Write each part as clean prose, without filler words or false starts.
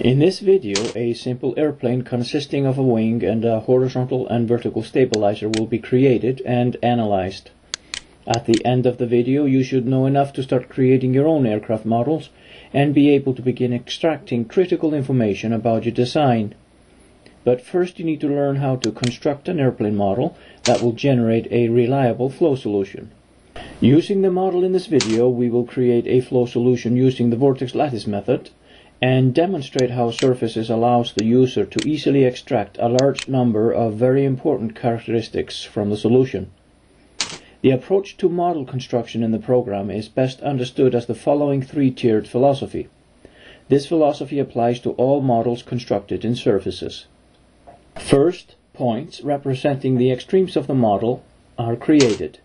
In this video, a simple airplane consisting of a wing and a horizontal and vertical stabilizer will be created and analyzed. At the end of the video, you should know enough to start creating your own aircraft models and be able to begin extracting critical information about your design. But first you need to learn how to construct an airplane model that will generate a reliable flow solution. Using the model in this video, we will create a flow solution using the vortex-lattice method and demonstrate how surfaces allows the user to easily extract a large number of very important characteristics from the solution. The approach to model construction in the program is best understood as the following three-tiered philosophy. This philosophy applies to all models constructed in surfaces. First, points representing the extremes of the model are created.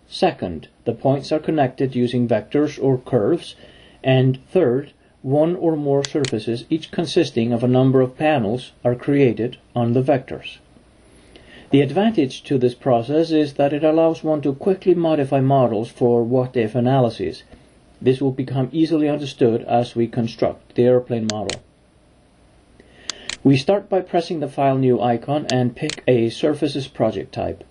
Second, the points are connected using vectors or curves. And third, one or more surfaces, each consisting of a number of panels, are created on the vectors. The advantage to this process is that it allows one to quickly modify models for what-if analyses. This will become easily understood as we construct the airplane model. We start by pressing the File New icon and pick a Surfaces project type.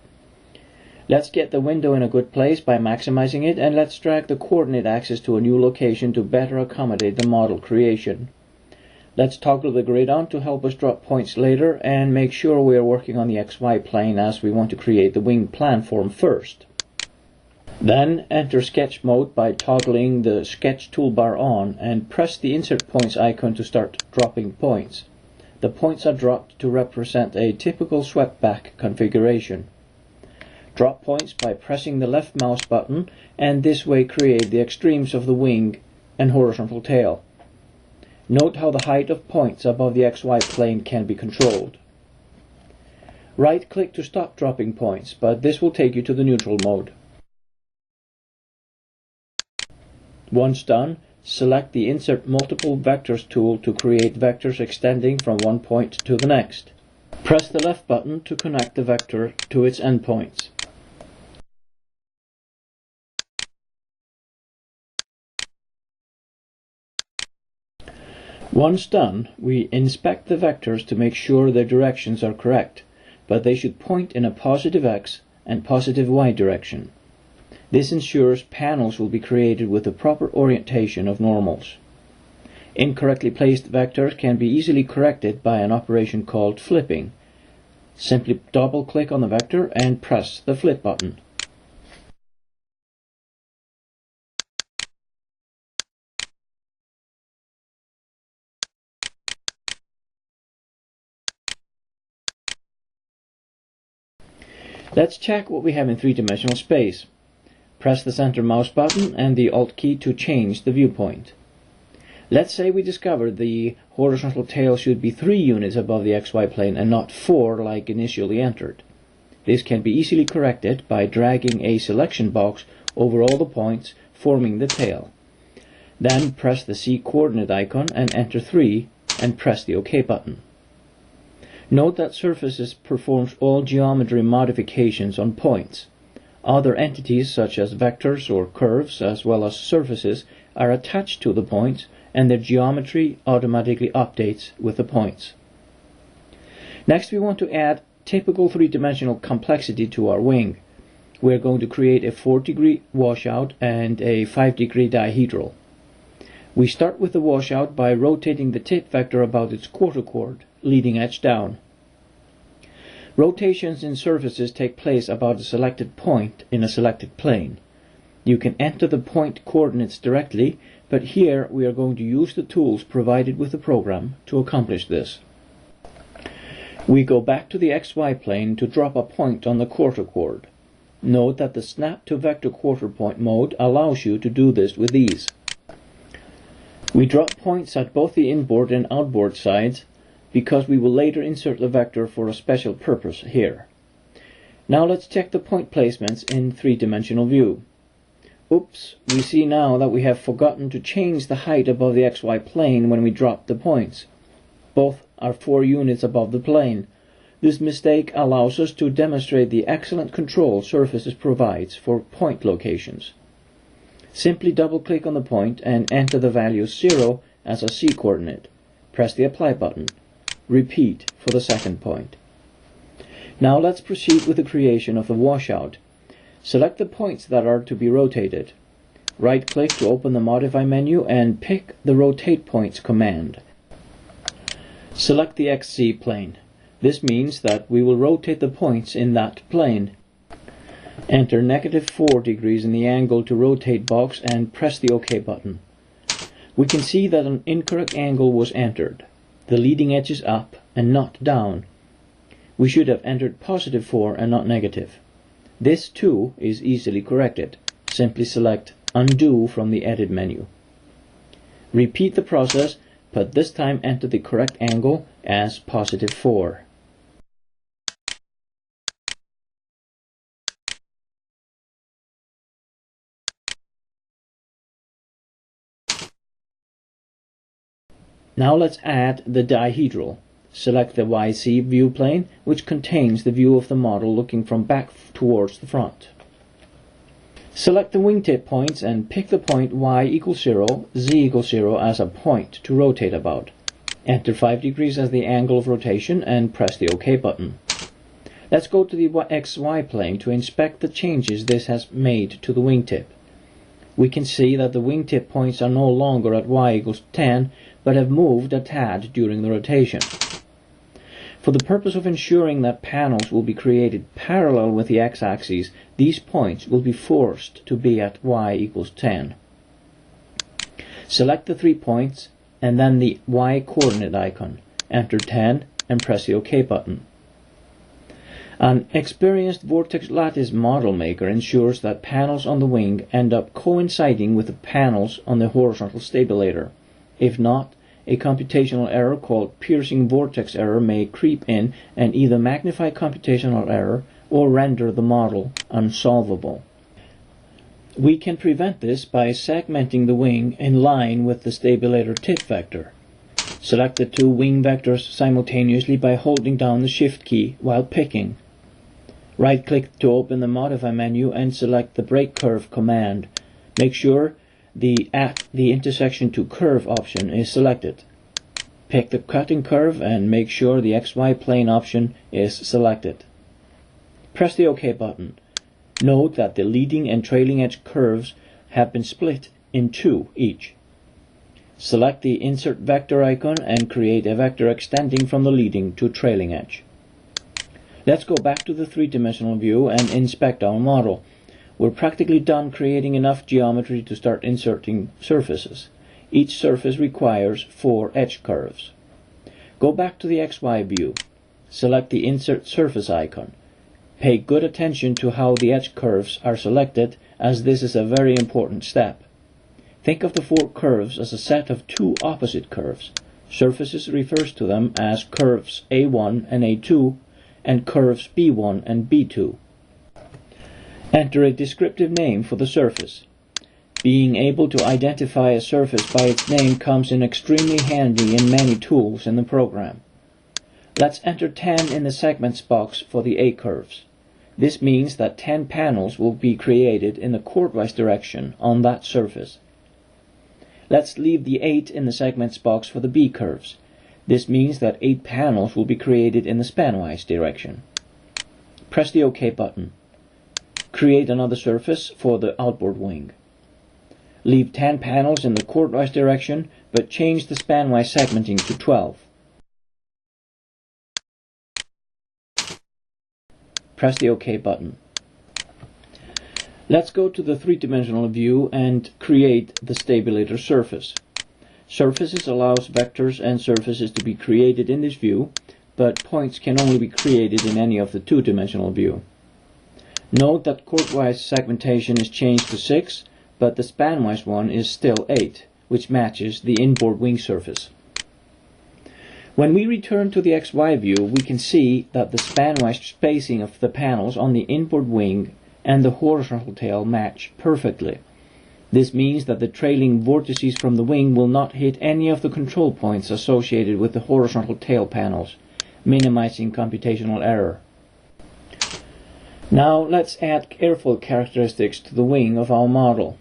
Let's get the window in a good place by maximizing it, and let's drag the coordinate axis to a new location to better accommodate the model creation. Let's toggle the grid on to help us drop points later and make sure we are working on the XY plane as we want to create the wing planform first. Then enter sketch mode by toggling the sketch toolbar on and press the insert points icon to start dropping points. The points are dropped to represent a typical swept back configuration. Drop points by pressing the left mouse button and this way create the extremes of the wing and horizontal tail. Note how the height of points above the XY plane can be controlled. Right click to stop dropping points, but this will take you to the neutral mode. Once done, select the Insert Multiple Vectors tool to create vectors extending from one point to the next. Press the left button to connect the vector to its endpoints. Once done, we inspect the vectors to make sure their directions are correct, but they should point in a positive X and positive Y direction. This ensures panels will be created with the proper orientation of normals. Incorrectly placed vectors can be easily corrected by an operation called flipping. Simply double-click on the vector and press the flip button. Let's check what we have in three-dimensional space. Press the center mouse button and the Alt key to change the viewpoint. Let's say we discovered the horizontal tail should be 3 units above the XY plane and not 4 like initially entered. This can be easily corrected by dragging a selection box over all the points forming the tail. Then press the C coordinate icon and enter 3 and press the OK button. Note that Surfaces performs all geometry modifications on points. Other entities such as vectors or curves as well as surfaces are attached to the points and their geometry automatically updates with the points. Next we want to add typical three-dimensional complexity to our wing. We are going to create a 4-degree washout and a 5-degree dihedral. We start with the washout by rotating the tip vector about its quarter chord, leading edge down. Rotations in surfaces take place about a selected point in a selected plane. You can enter the point coordinates directly, but here we are going to use the tools provided with the program to accomplish this. We go back to the XY plane to drop a point on the quarter chord. Note that the snap to vector quarter point mode allows you to do this with ease. We drop points at both the inboard and outboard sides because we will later insert the vector for a special purpose here. Now let's check the point placements in three-dimensional view. Oops, we see now that we have forgotten to change the height above the XY plane when we drop the points. Both are 4 units above the plane. This mistake allows us to demonstrate the excellent control Surfaces provides for point locations. Simply double-click on the point and enter the value 0 as a C coordinate. Press the Apply button. Repeat for the second point. Now let's proceed with the creation of the washout. Select the points that are to be rotated. Right-click to open the Modify menu and pick the Rotate Points command. Select the XZ plane. This means that we will rotate the points in that plane. Enter -4 degrees in the Angle to Rotate box and press the OK button. We can see that an incorrect angle was entered. The leading edge is up and not down. We should have entered +4 and not negative. This too is easily corrected. Simply select Undo from the Edit menu. Repeat the process, but this time enter the correct angle as +4. Now let's add the dihedral. Select the YZ view plane, which contains the view of the model looking from back towards the front. Select the wingtip points and pick the point Y = 0, Z = 0 as a point to rotate about. Enter 5 degrees as the angle of rotation and press the OK button. Let's go to the XY plane to inspect the changes this has made to the wingtip. We can see that the wingtip points are no longer at Y = 10, but have moved a tad during the rotation. For the purpose of ensuring that panels will be created parallel with the x-axis, these points will be forced to be at Y = 10. Select the 3 points and then the Y coordinate icon. Enter 10 and press the OK button. An experienced vortex-lattice model maker ensures that panels on the wing end up coinciding with the panels on the horizontal stabilator. If not, a computational error called piercing vortex error may creep in and either magnify computational error or render the model unsolvable. We can prevent this by segmenting the wing in line with the stabilator tip vector. Select the 2 wing vectors simultaneously by holding down the Shift key while picking. Right-click to open the Modify menu and select the Break Curve command. Make sure the At the Intersection to Curve option is selected. Pick the cutting curve and make sure the XY plane option is selected. Press the OK button. Note that the leading and trailing edge curves have been split in 2 each. Select the Insert Vector icon and create a vector extending from the leading to trailing edge. Let's go back to the 3-dimensional view and inspect our model. We're practically done creating enough geometry to start inserting surfaces. Each surface requires 4 edge curves. Go back to the XY view. Select the Insert Surface icon. Pay good attention to how the edge curves are selected, as this is a very important step. Think of the 4 curves as a set of 2 opposite curves. Surfaces refers to them as curves A1 and A2 and curves B1 and B2. Enter a descriptive name for the surface. Being able to identify a surface by its name comes in extremely handy in many tools in the program. Let's enter 10 in the segments box for the A curves. This means that 10 panels will be created in the chordwise direction on that surface. Let's leave the 8 in the segments box for the B curves. This means that 8 panels will be created in the spanwise direction. Press the OK button. Create another surface for the outboard wing. Leave 10 panels in the chordwise direction, but change the spanwise segmenting to 12. Press the OK button. Let's go to the 3-dimensional view and create the stabilator surface. Surfaces allows vectors and surfaces to be created in this view, but points can only be created in any of the 2-dimensional view. Note that chordwise segmentation is changed to 6, but the spanwise one is still 8, which matches the inboard wing surface. When we return to the XY view, we can see that the spanwise spacing of the panels on the inboard wing and the horizontal tail match perfectly. This means that the trailing vortices from the wing will not hit any of the control points associated with the horizontal tail panels, minimizing computational error. Now let's add airfoil characteristics to the wing of our model.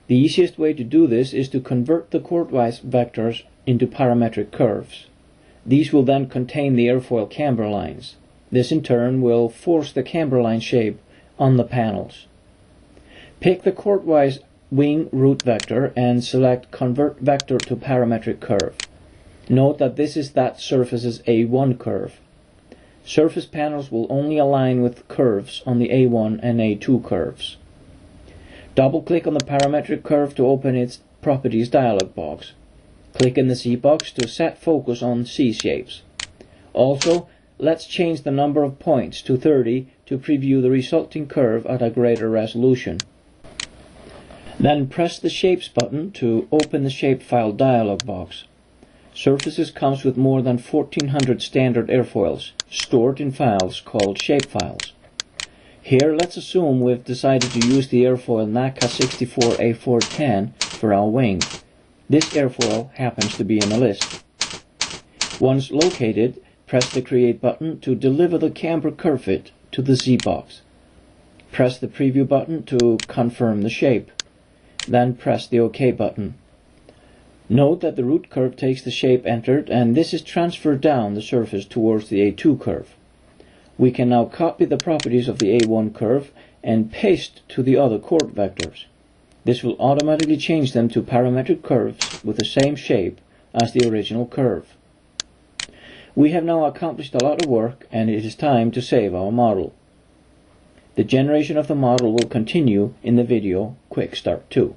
The easiest way to do this is to convert the chordwise vectors into parametric curves. These will then contain the airfoil camber lines. This in turn will force the camber line shape on the panels. Pick the chordwise wing root vector and select Convert Vector to Parametric Curve. Note that this is that surface's A1 curve. Surface panels will only align with curves on the A1 and A2 curves. Double-click on the parametric curve to open its Properties dialog box. Click in the Z box to set focus on C shapes. Also, let's change the number of points to 30 to preview the resulting curve at a greater resolution. Then press the Shapes button to open the Shapefile dialog box. Surfaces comes with more than 1400 standard airfoils stored in files called shapefiles. Here, let's assume we've decided to use the airfoil NACA 64A410 for our wing. This airfoil happens to be in the list. Once located, press the Create button to deliver the camber curve fit to the Z box. Press the Preview button to confirm the shape. Then press the OK button. Note that the root curve takes the shape entered, and this is transferred down the surface towards the A2 curve. We can now copy the properties of the A1 curve and paste to the other chord vectors. This will automatically change them to parametric curves with the same shape as the original curve. We have now accomplished a lot of work, and it is time to save our model. The generation of the model will continue in the video QuickStart 2.